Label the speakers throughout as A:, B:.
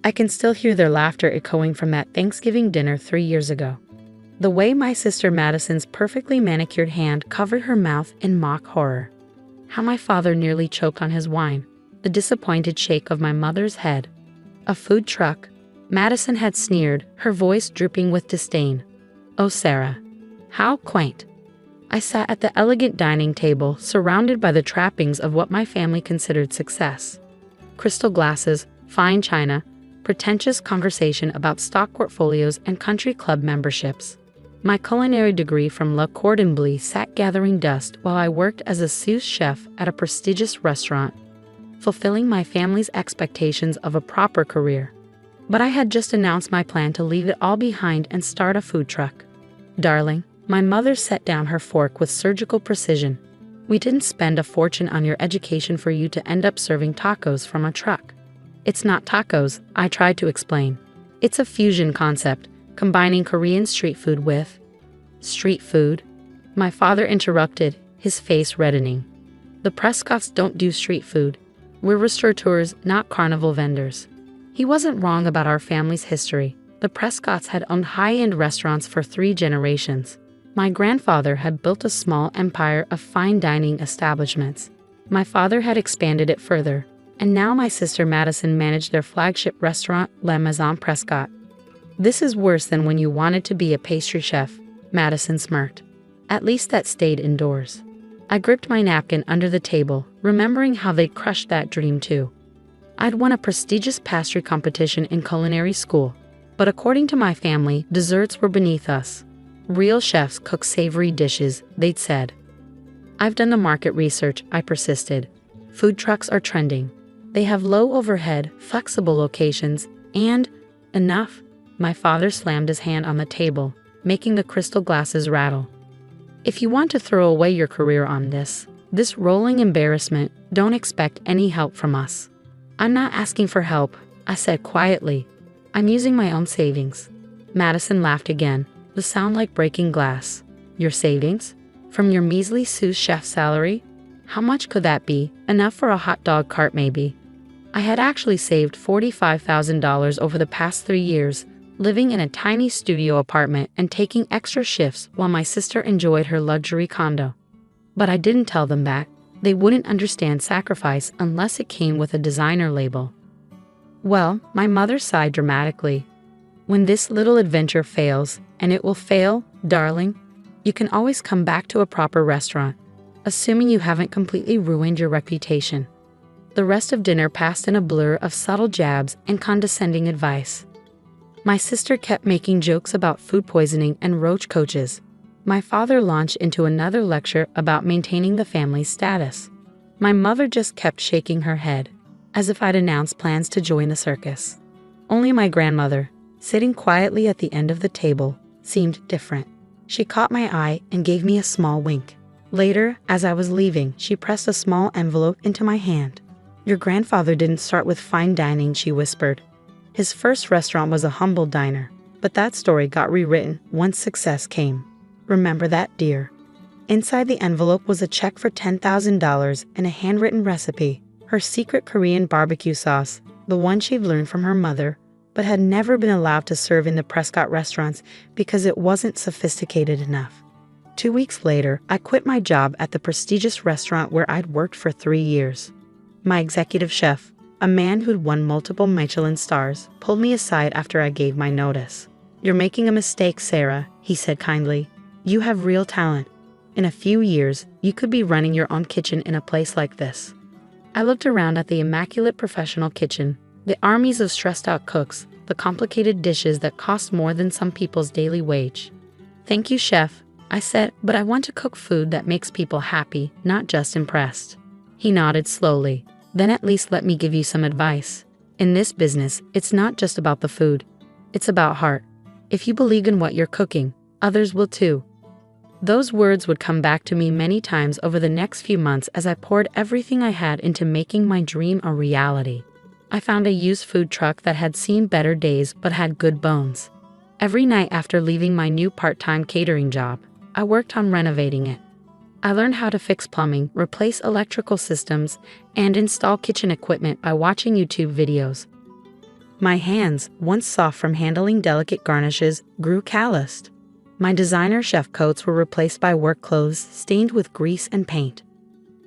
A: I can still hear their laughter echoing from that Thanksgiving dinner 3 years ago. The way my sister Madison's perfectly manicured hand covered her mouth in mock horror. How my father nearly choked on his wine. The disappointed shake of my mother's head. A food truck? Madison had sneered, her voice dripping with disdain. Oh, Sarah. How quaint. I sat at the elegant dining table, surrounded by the trappings of what my family considered success. Crystal glasses, fine china, pretentious conversation about stock portfolios and country club memberships. My culinary degree from Le Cordon Bleu sat gathering dust while I worked as a sous chef at a prestigious restaurant, fulfilling my family's expectations of a proper career. But I had just announced my plan to leave it all behind and start a food truck. Darling, my mother set down her fork with surgical precision. We didn't spend a fortune on your education for you to end up serving tacos from a truck. It's not tacos, I tried to explain. It's a fusion concept, combining Korean street food with... Street food? My father interrupted, his face reddening. The Prescotts don't do street food. We're restaurateurs, not carnival vendors. He wasn't wrong about our family's history. The Prescotts had owned high-end restaurants for 3 generations. My grandfather had built a small empire of fine dining establishments. My father had expanded it further, and now my sister Madison managed their flagship restaurant, La Maison Prescott. This is worse than when you wanted to be a pastry chef, Madison smirked. At least that stayed indoors. I gripped my napkin under the table, remembering how they'd crushed that dream too. I'd won a prestigious pastry competition in culinary school, but according to my family, desserts were beneath us. Real chefs cook savory dishes, they'd said. I've done the market research, I persisted. Food trucks are trending. They have low overhead, flexible locations, and enough. My father slammed his hand on the table, making the crystal glasses rattle. If you want to throw away your career on this rolling embarrassment, don't expect any help from us. I'm not asking for help, I said quietly. I'm using my own savings. Madison laughed again, the sound like breaking glass. Your savings? From your measly sous chef salary? How much could that be? Enough for a hot dog cart maybe. I had actually saved $45,000 over the past 3 years, living in a tiny studio apartment and taking extra shifts while my sister enjoyed her luxury condo. But I didn't tell them that. They wouldn't understand sacrifice unless it came with a designer label. Well, my mother sighed dramatically. When this little adventure fails, and it will fail, darling, you can always come back to a proper restaurant, assuming you haven't completely ruined your reputation. The rest of dinner passed in a blur of subtle jabs and condescending advice. My sister kept making jokes about food poisoning and roach coaches. My father launched into another lecture about maintaining the family's status. My mother just kept shaking her head, as if I'd announced plans to join the circus. Only my grandmother, sitting quietly at the end of the table, seemed different. She caught my eye and gave me a small wink. Later, as I was leaving, she pressed a small envelope into my hand. Your grandfather didn't start with fine dining, she whispered. His first restaurant was a humble diner, but that story got rewritten once success came. Remember that, dear. Inside the envelope was a check for $10,000 and a handwritten recipe, her secret Korean barbecue sauce, the one she'd learned from her mother, but had never been allowed to serve in the Prescott restaurants because it wasn't sophisticated enough. 2 weeks later, I quit my job at the prestigious restaurant where I'd worked for 3 years. My executive chef, a man who'd won multiple Michelin stars, pulled me aside after I gave my notice. You're making a mistake, Sarah, he said kindly. You have real talent. In a few years, you could be running your own kitchen in a place like this. I looked around at the immaculate professional kitchen, the armies of stressed-out cooks, the complicated dishes that cost more than some people's daily wage. Thank you, chef, I said, but I want to cook food that makes people happy, not just impressed. He nodded slowly. Then at least let me give you some advice. In this business, it's not just about the food. It's about heart. If you believe in what you're cooking, others will too. Those words would come back to me many times over the next few months as I poured everything I had into making my dream a reality. I found a used food truck that had seen better days but had good bones. Every night after leaving my new part-time catering job, I worked on renovating it. I learned how to fix plumbing, replace electrical systems, and install kitchen equipment by watching YouTube videos. My hands, once soft from handling delicate garnishes, grew calloused. My designer chef coats were replaced by work clothes stained with grease and paint.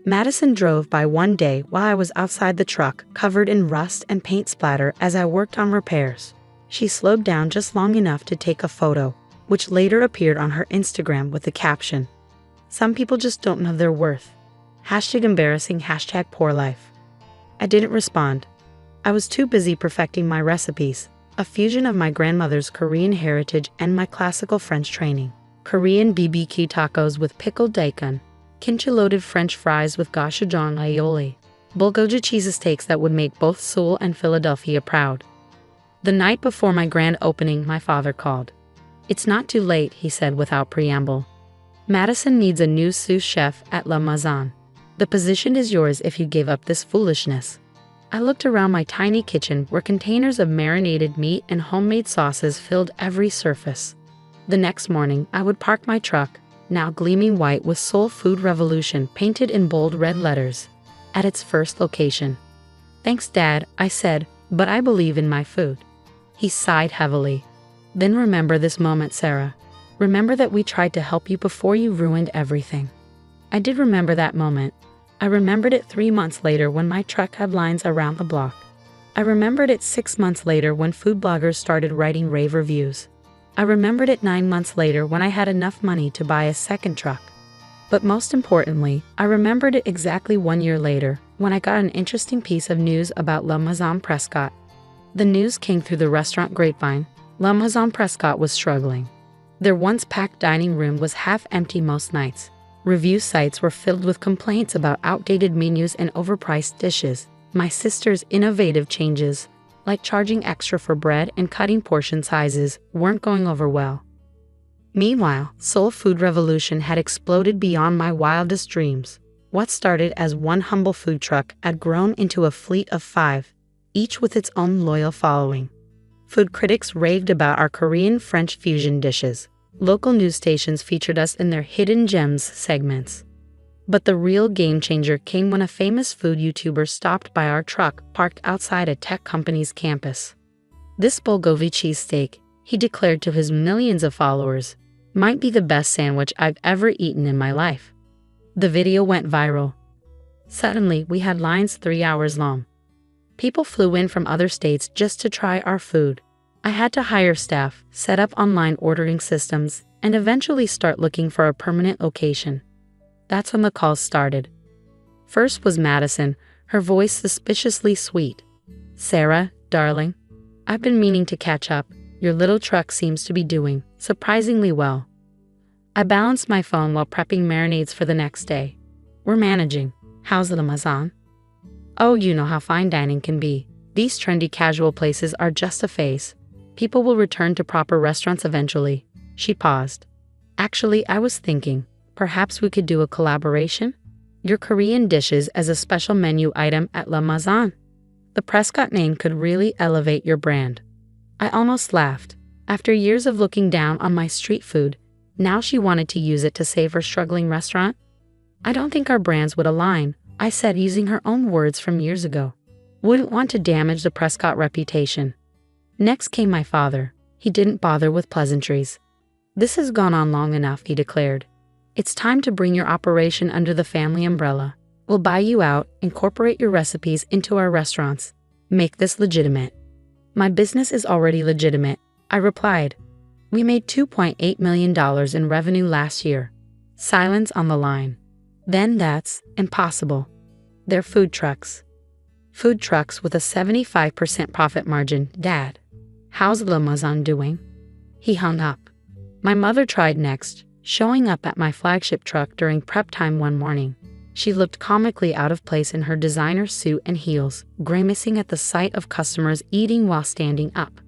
A: Madison drove by one day while I was outside the truck, covered in rust and paint splatter as I worked on repairs. She slowed down just long enough to take a photo, which later appeared on her Instagram with the caption, "Some people just don't know their worth. #embarrassing, #poor life." I didn't respond. I was too busy perfecting my recipes, a fusion of my grandmother's Korean heritage and my classical French training. Korean BBQ tacos with pickled daikon, kimchi-loaded French fries with gochujang aioli, bulgogi cheese steaks that would make both Seoul and Philadelphia proud. The night before my grand opening, my father called. "It's not too late," he said without preamble. "Madison needs a new sous chef at La Maison. The position is yours if you give up this foolishness." I looked around my tiny kitchen where containers of marinated meat and homemade sauces filled every surface. The next morning, I would park my truck, now gleaming white with Soul Food Revolution painted in bold red letters, at its first location. "Thanks, Dad," I said, "but I believe in my food." He sighed heavily. "Then remember this moment, Sarah. Remember that we tried to help you before you ruined everything." I did remember that moment. I remembered it 3 months later when my truck had lines around the block. I remembered it 6 months later when food bloggers started writing rave reviews. I remembered it 9 months later when I had enough money to buy a second truck. But most importantly, I remembered it exactly 1 year later when I got an interesting piece of news about La Maison Prescott. The news came through the restaurant grapevine. La Maison Prescott was struggling. Their once packed dining room was half empty most nights. Review sites were filled with complaints about outdated menus and overpriced dishes. My sister's innovative changes, like charging extra for bread and cutting portion sizes, weren't going over well. Meanwhile, Soul Food Revolution had exploded beyond my wildest dreams. What started as one humble food truck had grown into a fleet of 5, each with its own loyal following. Food critics raved about our Korean-French fusion dishes. Local news stations featured us in their Hidden Gems segments. But the real game changer came when a famous food YouTuber stopped by our truck parked outside a tech company's campus. "This bulgogi cheesesteak," he declared to his millions of followers, "might be the best sandwich I've ever eaten in my life." The video went viral. Suddenly, we had lines 3 hours long. People flew in from other states just to try our food. I had to hire staff, set up online ordering systems, and eventually start looking for a permanent location. That's when the calls started. First was Madison, her voice suspiciously sweet. "Sarah, darling, I've been meaning to catch up. Your little truck seems to be doing surprisingly well." I balanced my phone while prepping marinades for the next day. "We're managing. How's the Maison?" "Oh, you know how fine dining can be. These trendy casual places are just a phase. People will return to proper restaurants eventually." She paused. "Actually, I was thinking, perhaps we could do a collaboration? Your Korean dishes as a special menu item at La Maison. The Prescott name could really elevate your brand." I almost laughed. After years of looking down on my street food, now she wanted to use it to save her struggling restaurant? "I don't think our brands would align," I said using her own words from years ago. "Wouldn't want to damage the Prescott reputation." Next came my father. He didn't bother with pleasantries. "This has gone on long enough," he declared. "It's time to bring your operation under the family umbrella. We'll buy you out, incorporate your recipes into our restaurants. Make this legitimate." "My business is already legitimate," I replied. "We made $2.8 million in revenue last year." Silence on the line. "Then that's impossible. They're food trucks." "Food trucks with a 75% profit margin, Dad. How's La Maison doing?" He hung up. My mother tried next, showing up at my flagship truck during prep time one morning. She looked comically out of place in her designer suit and heels, grimacing at the sight of customers eating while standing up.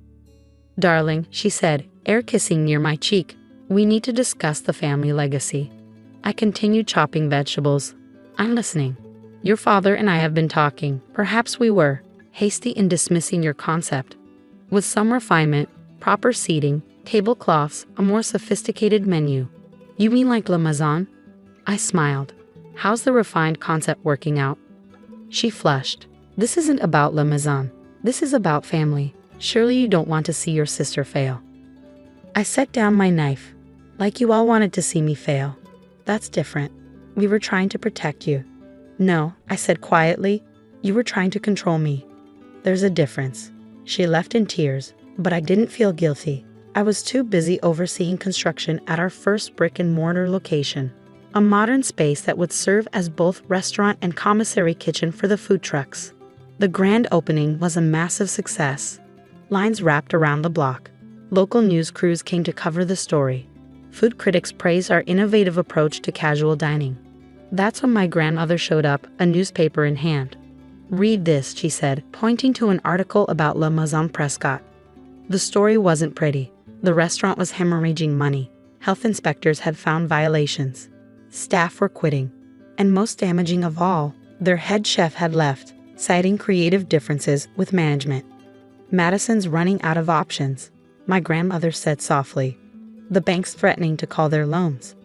A: "Darling," she said, air kissing near my cheek, "we need to discuss the family legacy." I continued chopping vegetables. "I'm listening." "Your father and I have been talking. Perhaps we were hasty in dismissing your concept. With some refinement, proper seating, tablecloths, a more sophisticated menu." "You mean like La Maison?" I smiled. "How's the refined concept working out?" She flushed. "This isn't about La Maison. This is about family. Surely you don't want to see your sister fail. I set down my knife. Like you all wanted to see me fail. That's different. We were trying to protect you. No, I said quietly. You were trying to control me. There's a difference. She left in tears, but I didn't feel guilty. I was too busy overseeing construction at our first brick-and-mortar location, a modern space that would serve as both restaurant and commissary kitchen for the food trucks. The grand opening was a massive success. Lines wrapped around the block. Local news crews came to cover the story. Food critics praised our innovative approach to casual dining. That's when my grandmother showed up, a newspaper in hand. "Read this," she said, pointing to an article about La Maison Prescott. The story wasn't pretty. The restaurant was hemorrhaging money. Health inspectors had found violations. Staff were quitting. And most damaging of all, their head chef had left, citing creative differences with management. "Madison's running out of options," my grandmother said softly. "The bank's threatening to call their loans."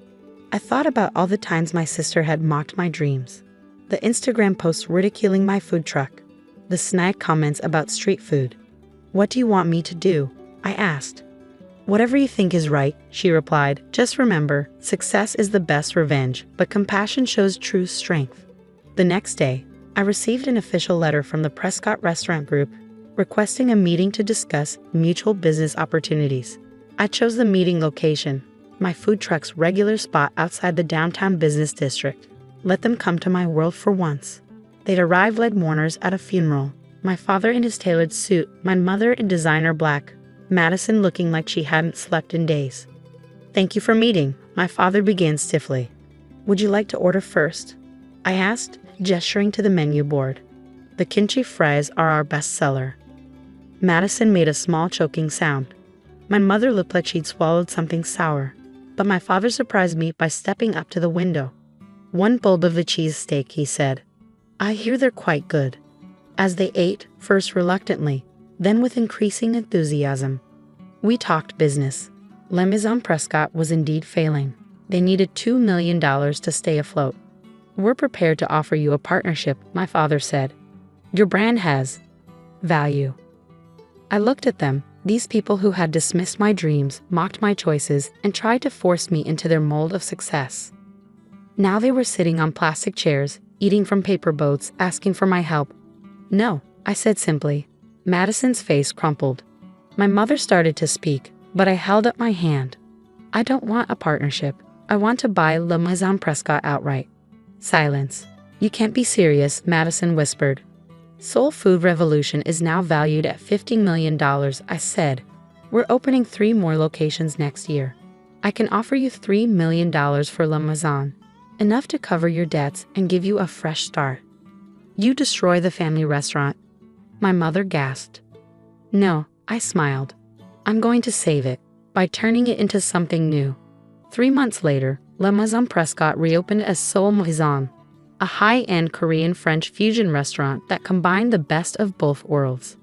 A: I thought about all the times my sister had mocked my dreams. The Instagram posts ridiculing my food truck. The snide comments about street food. "What do you want me to do?" I asked. "Whatever you think is right," she replied. "Just remember, success is the best revenge, but compassion shows true strength." The next day, I received an official letter from the Prescott Restaurant Group requesting a meeting to discuss mutual business opportunities. I chose the meeting location, my food truck's regular spot outside the downtown business district. Let them come to my world for once. They'd arrive like mourners at a funeral. My father in his tailored suit, my mother in designer black, Madison looking like she hadn't slept in days. "Thank you for meeting," my father began stiffly. "Would you like to order first?" I asked, gesturing to the menu board. "The kimchi fries are our best seller." Madison made a small choking sound. My mother looked like she'd swallowed something sour, but my father surprised me by stepping up to the window. "One bulb of the cheese steak," he said. "I hear they're quite good." As they ate, first reluctantly, then with increasing enthusiasm. We talked business. La Maison Prescott was indeed failing. They needed $2 million to stay afloat. "We're prepared to offer you a partnership," my father said. "Your brand has value." I looked at them, these people who had dismissed my dreams, mocked my choices, and tried to force me into their mold of success. Now they were sitting on plastic chairs, eating from paper boats, asking for my help. "No," I said simply. Madison's face crumpled. My mother started to speak, but I held up my hand. "I don't want a partnership. I want to buy La Maison Prescott outright." Silence. "You can't be serious," Madison whispered. "Soul Food Revolution is now valued at $50 million, I said. "We're opening 3 more locations next year. I can offer you $3 million for La Maison, enough to cover your debts and give you a fresh start." "You destroy the family restaurant," my mother gasped. "No," I smiled. "I'm going to save it, by turning it into something new." 3 months later, La Maison Prescott reopened as Soul Maison, a high-end Korean-French fusion restaurant that combined the best of both worlds.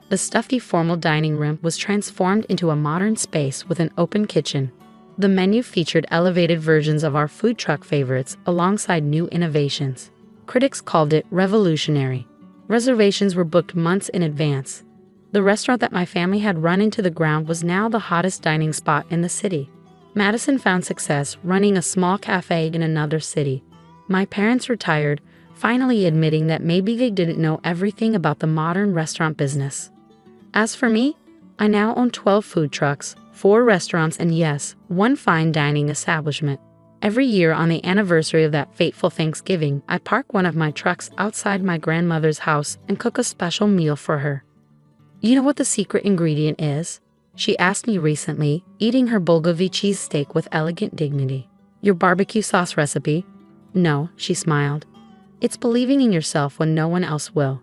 A: The stuffy formal dining room was transformed into a modern space with an open kitchen. The menu featured elevated versions of our food truck favorites alongside new innovations. Critics called it revolutionary. Reservations were booked months in advance. The restaurant that my family had run into the ground was now the hottest dining spot in the city. Madison found success running a small cafe in another city. My parents retired, finally admitting that maybe they didn't know everything about the modern restaurant business. As for me, I now own 12 food trucks, 4 restaurants, and yes, 1 fine dining establishment. Every year on the anniversary of that fateful Thanksgiving, I park one of my trucks outside my grandmother's house and cook a special meal for her. "You know what the secret ingredient is?" she asked me recently, eating her bulgogi cheesesteak with elegant dignity. "Your barbecue sauce recipe?" "No," she smiled. "It's believing in yourself when no one else will."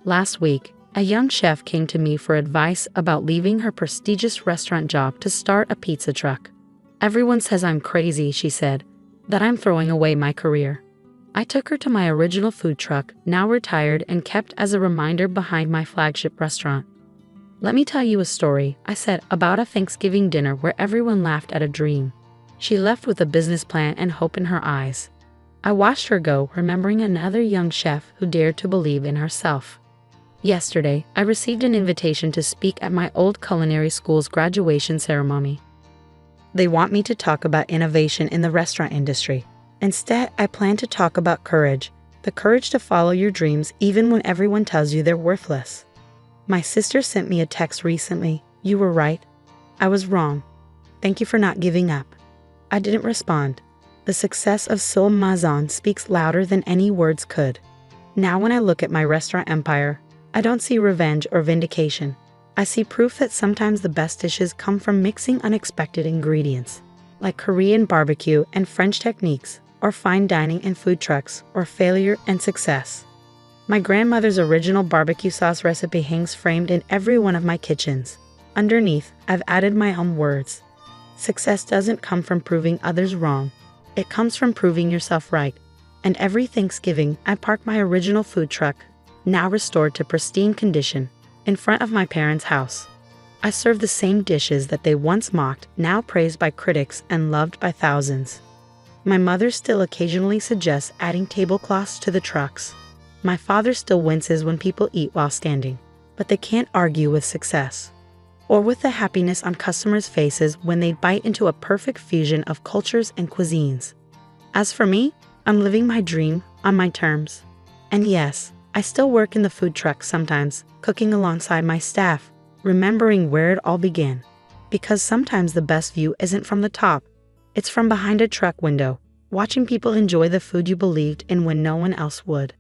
A: Last week, a young chef came to me for advice about leaving her prestigious restaurant job to start a pizza truck. "Everyone says I'm crazy," she said, "that I'm throwing away my career." I took her to my original food truck, now retired and kept as a reminder behind my flagship restaurant. "Let me tell you a story," I said, "about a Thanksgiving dinner where everyone laughed at a dream." She left with a business plan and hope in her eyes. I watched her go, remembering another young chef who dared to believe in herself. Yesterday, I received an invitation to speak at my old culinary school's graduation ceremony. They want me to talk about innovation in the restaurant industry. Instead, I plan to talk about courage, the courage to follow your dreams even when everyone tells you they're worthless. My sister sent me a text recently. "You were right. I was wrong. Thank you for not giving up." I didn't respond. The success of Sul Mazan speaks louder than any words could. Now when I look at my restaurant empire, I don't see revenge or vindication. I see proof that sometimes the best dishes come from mixing unexpected ingredients, like Korean barbecue and French techniques, or fine dining and food trucks, or failure and success. My grandmother's original barbecue sauce recipe hangs framed in every one of my kitchens. Underneath, I've added my own words. Success doesn't come from proving others wrong. It comes from proving yourself right. And every Thanksgiving, I park my original food truck, now restored to pristine condition, in front of my parents' house. I serve the same dishes that they once mocked, now praised by critics and loved by thousands. My mother still occasionally suggests adding tablecloths to the trucks. My father still winces when people eat while standing, but they can't argue with success, or with the happiness on customers' faces when they bite into a perfect fusion of cultures and cuisines. As for me, I'm living my dream on my terms. And yes, I still work in the food truck sometimes, cooking alongside my staff, remembering where it all began. Because sometimes the best view isn't from the top, it's from behind a truck window, watching people enjoy the food you believed in when no one else would.